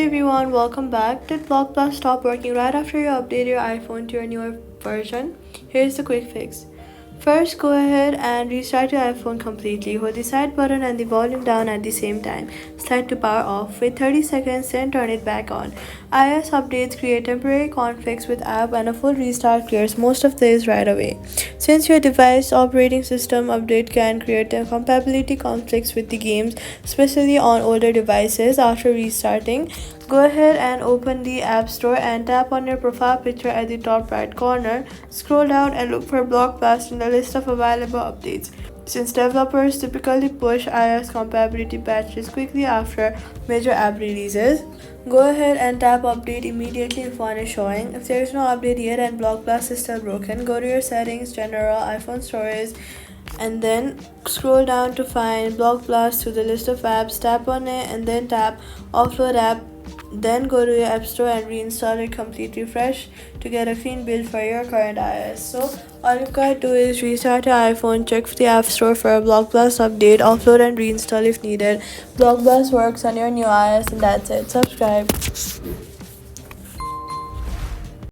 Hey everyone, welcome back. Did Blockbuster stop working right after you update your iPhone to your newer version? Here's the quick fix. First, go ahead and restart your iPhone completely. Hold the side button and the volume down at the same time. Slide to power off. Wait 30 seconds, then turn it back on. iOS updates create temporary conflicts with app and a full restart clears most of this right away. Since your device operating system update can create compatibility conflicts with the games, especially on older devices after restarting, go ahead and open the App Store and tap on your profile picture at the top right corner. Scroll down and look for Blockbuster in the list of available updates. Since developers typically push iOS compatibility patches quickly after major app releases, go ahead and tap update immediately if one is showing. If there is no update yet and Blockbuster is still broken, go to your settings, general, iPhone storage, and then scroll down to find Blockbuster to the list of apps. Tap on it and then tap offload app. Then go to your app store and reinstall it completely fresh to get a clean build for your current iOS. So all you gotta do is restart your iPhone, check the app store for a Blockbuster update, offload and reinstall if needed. Blockbuster works on your new iOS and that's it. Subscribe.